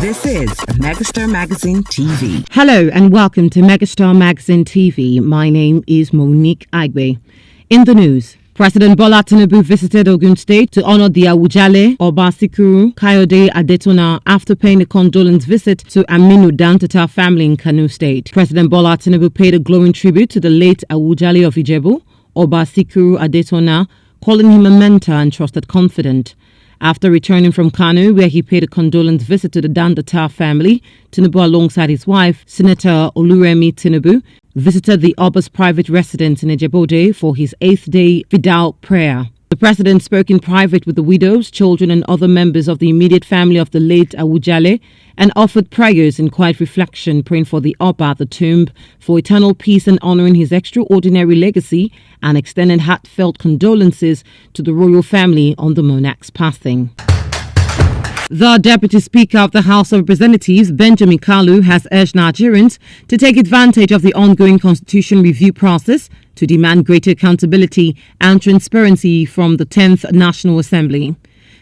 This is Megastar Magazine TV. Hello and welcome to Megastar Magazine TV. My name is Monique Agbe. In the news, President Bola Tinubu visited Ogun State to honor the Awujale, Sikiru, Kayode, Adetona after paying a condolence visit to Aminu Dantata family in Kanu State. President Bola Tinubu paid a glowing tribute to the late Awujale of Ijebu, Sikiru Adetona, calling him a mentor and trusted confidant. After returning from Kanu, where he paid a condolence visit to the Dantata family, Tinubu, alongside his wife, Senator Oluremi Tinubu, visited the Oba's private residence in Ijebode for his 8th-day Fidau prayer. The president spoke in private with the widows, children and other members of the immediate family of the late Awujale and offered prayers in quiet reflection, praying for the Oba at the tomb for eternal peace and honoring his extraordinary legacy, and extending heartfelt condolences to the royal family on the monarch's passing. The Deputy Speaker of the House of Representatives, Benjamin Kalu, has urged Nigerians to take advantage of the ongoing constitution review process to demand greater accountability and transparency from the 10th National Assembly.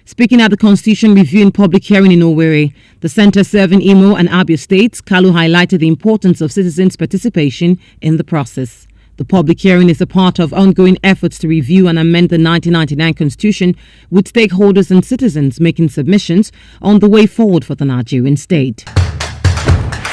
Speaking at the Constitution Review in public hearing in Owerri, the centre serving Imo and Abia states, Kalu highlighted the importance of citizens' participation in the process. The public hearing is a part of ongoing efforts to review and amend the 1999 Constitution, with stakeholders and citizens making submissions on the way forward for the Nigerian state.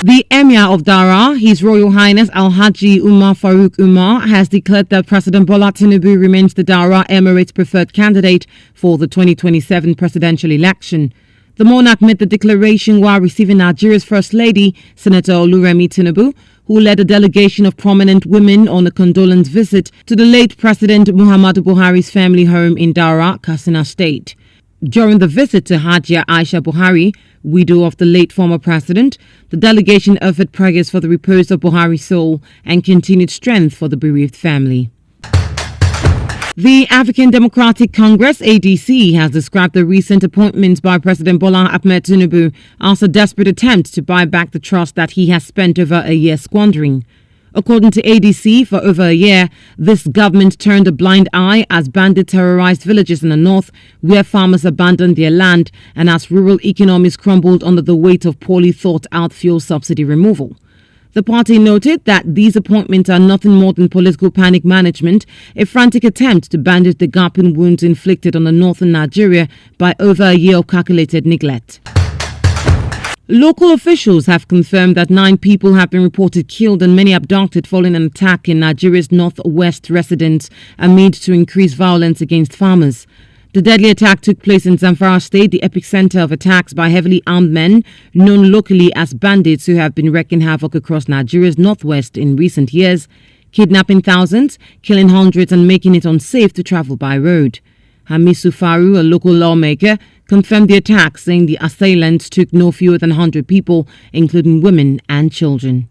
The Emir of Daura, His Royal Highness Alhaji Umar Farouk Umar, has declared that President Bola Tinubu remains the Daura Emirate's preferred candidate for the 2027 presidential election. The monarch made the declaration while receiving Nigeria's First Lady, Senator Oluremi Tinubu, who led a delegation of prominent women on a condolence visit to the late President Muhammadu Buhari's family home in Daura, Katsina State. During the visit to Hajia Aisha Buhari, widow of the late former president, the delegation offered prayers for the repose of Buhari's soul and continued strength for the bereaved family. The African Democratic Congress, ADC, has described the recent appointments by President Bola Ahmed Tinubu as a desperate attempt to buy back the trust that he has spent over a year squandering. According to ADC, for over a year, this government turned a blind eye as bandits terrorized villages in the north where farmers abandoned their land and as rural economies crumbled under the weight of poorly thought out fuel subsidy removal. The party noted that these appointments are nothing more than political panic management, a frantic attempt to bandage the gaping wounds inflicted on the northern Nigeria by over a year of calculated neglect. Local officials have confirmed that 9 people have been reported killed and many abducted following an attack in Nigeria's northwest residents amid to increased violence against farmers. The deadly attack took place in Zamfara State, the epicenter of attacks by heavily armed men known locally as bandits who have been wreaking havoc across Nigeria's northwest in recent years, kidnapping thousands, killing hundreds and making it unsafe to travel by road. Hamisu Faru, a local lawmaker, confirmed the attack, saying the assailants took no fewer than 100 people, including women and children.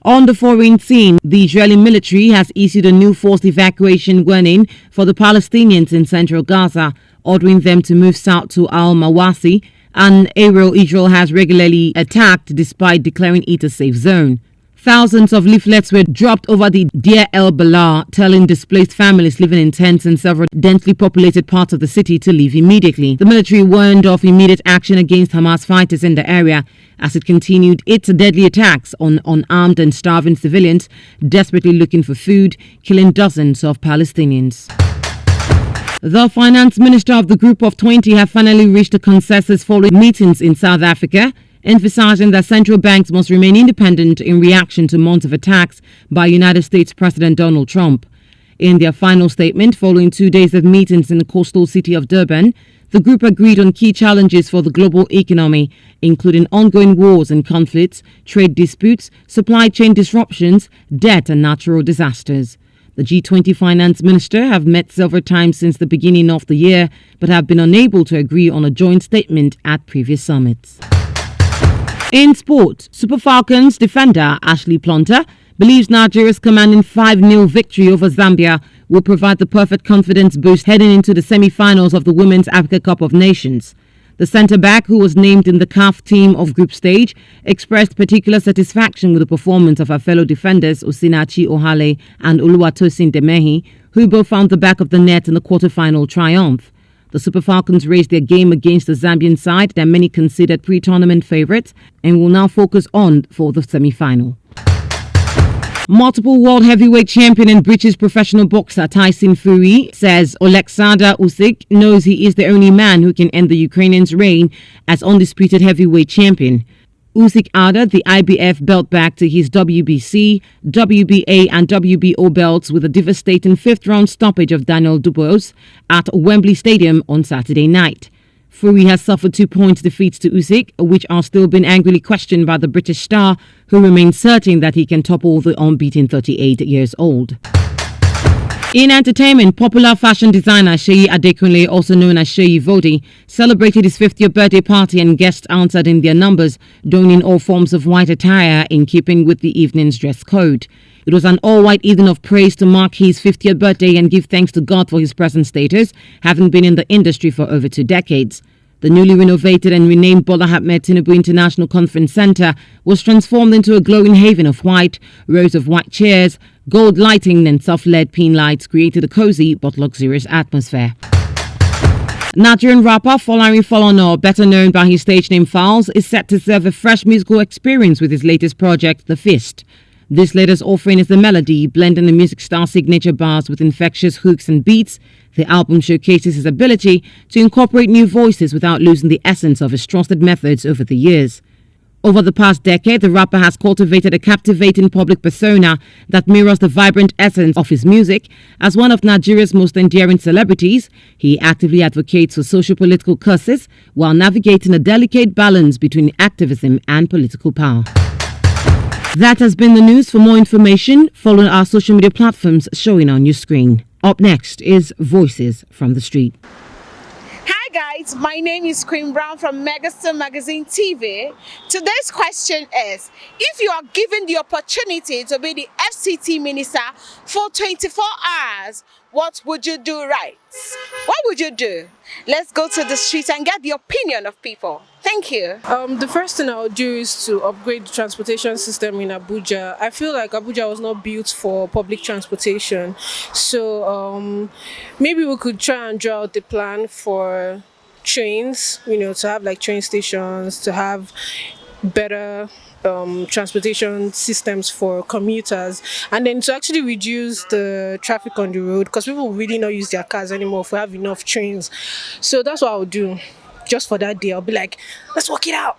On the foreign scene, the Israeli military has issued a new forced evacuation warning for the Palestinians in central Gaza, ordering them to move south to Al-Mawasi, an area Israel has regularly attacked despite declaring it a safe zone. Thousands of leaflets were dropped over the Deir el-Balah, telling displaced families living in tents in several densely populated parts of the city to leave immediately. The military warned of immediate action against Hamas fighters in the area as it continued its deadly attacks on unarmed and starving civilians desperately looking for food, killing dozens of Palestinians. The finance minister of the Group of 20 have finally reached a consensus following meetings in South Africa, emphasizing that central banks must remain independent in reaction to months of attacks by United States President Donald Trump. In their final statement, following 2 days of meetings in the coastal city of Durban, the group agreed on key challenges for the global economy, including ongoing wars and conflicts, trade disputes, supply chain disruptions, debt and natural disasters. The G20 finance minister have met several times since the beginning of the year, but have been unable to agree on a joint statement at previous summits. In sport, Super Falcons defender Ashley Plonter believes Nigeria's commanding 5-0 victory over Zambia will provide the perfect confidence boost heading into the semi-finals of the Women's Africa Cup of Nations. The centre-back, who was named in the CAF team of group stage, expressed particular satisfaction with the performance of her fellow defenders Osinachi Ohale and Oluwatosin Demehi, who both found the back of the net in the quarter-final triumph. The Super Falcons raised their game against the Zambian side that many considered pre-tournament favourites and will now focus on for the semi-final. Multiple world heavyweight champion and British professional boxer Tyson says Alexander Usyk knows he is the only man who can end the Ukrainians' reign as undisputed heavyweight champion. Usyk added the IBF belt back to his WBC, WBA and WBO belts with a devastating fifth-round stoppage of Daniel Dubois at Wembley Stadium on Saturday night. Fury has suffered 2-point defeats to Usyk, which are still being angrily questioned by the British star, who remains certain that he can topple the unbeaten 38 years old. In entertainment, popular fashion designer Seyi Adetona, also known as Seyi Vodi, celebrated his 50th birthday party and guests answered in their numbers, donning all forms of white attire in keeping with the evening's dress code. It was an all-white evening of praise to mark his 50th birthday and give thanks to God for his present status, having been in the industry for over 2 decades. The newly renovated and renamed Bola Ahmed Tinubu International Conference Center was transformed into a glowing haven of white. Rows of white chairs, gold lighting and soft LED pin lights created a cozy but luxurious atmosphere. Nigerian rapper Oluremi Tinubu, better known by his stage name Falz, is set to serve a fresh musical experience with his latest project, The Fist. This latest offering is the melody, blending the music star's signature bars with infectious hooks and beats. The album showcases his ability to incorporate new voices without losing the essence of his trusted methods over the years. Over the past decade, the rapper has cultivated a captivating public persona that mirrors the vibrant essence of his music. As one of Nigeria's most endearing celebrities, he actively advocates for socio-political causes while navigating a delicate balance between activism and political power. That has been the news. For more information, follow our social media platforms showing on your screen. Up next is Voices from the Street. Hi guys, my name is Queen Brown from Megastar Magazine TV. Today's question is, if you are given the opportunity to be the FCT minister for 24 hours, what would you do right? What would you do? Let's go to the street and get the opinion of people. Thank you. The first thing I would do is to upgrade the transportation system in Abuja. I feel like Abuja was not built for public transportation. So maybe we could try and draw out the plan for trains, to have like train stations, to have better transportation systems for commuters, and then to actually reduce the traffic on the road, because people really not use their cars anymore if we have enough trains. So that's what I'll do. Just for that day, I'll be like, let's work it out.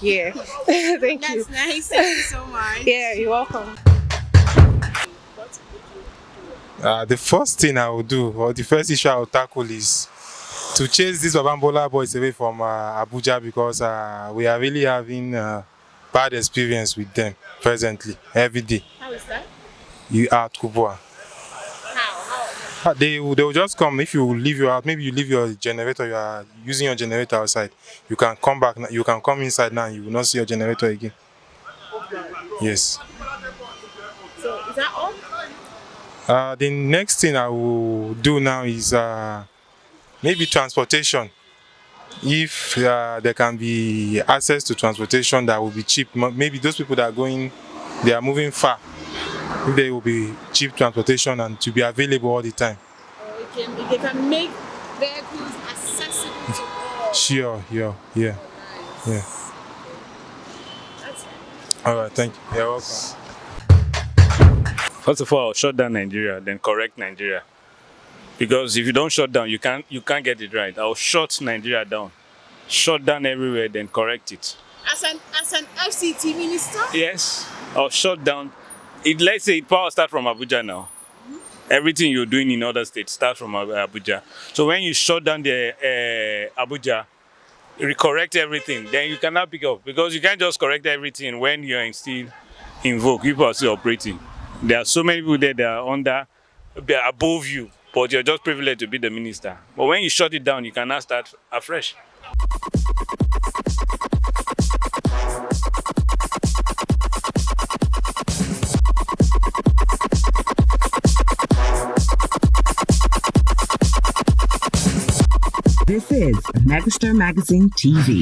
Yeah. Thank you. That's nice. Thank you so much. Yeah, you're welcome. The first thing I will do, or the first issue I will tackle, is to chase these Bola boys away from Abuja, because we are really having bad experience with them presently, every day. How is that? You are Kubwa. How? They will just come. If you leave your house, maybe you leave your generator, you are using your generator outside, you can come back, you can come inside now, you will not see your generator again. Yes. So is that all? The next thing I will do now is maybe transportation. If there can be access to transportation that will be cheap, maybe those people that are going, they are moving far, if there will be cheap transportation and to be available all the time. They can make vehicles accessible to all. Sure, yeah. Nice. Yeah. That's All right, thank you. You're welcome. First of all, I'll shut down Nigeria, then correct Nigeria. Because if you don't shut down, you can't get it right. I'll shut Nigeria down. Shut down everywhere, then correct it. As an FCT minister? Yes, I'll shut down. Let's say power start from Abuja now. Everything you're doing in other states starts from Abuja. So when you shut down the Abuja, you correct everything, then you cannot pick up. Because you can't just correct everything when you're still in vogue. People are still operating. There are so many people there that are above you, but you're just privileged to be the minister. But when you shut it down, you cannot start afresh. This is Megastar Magazine TV.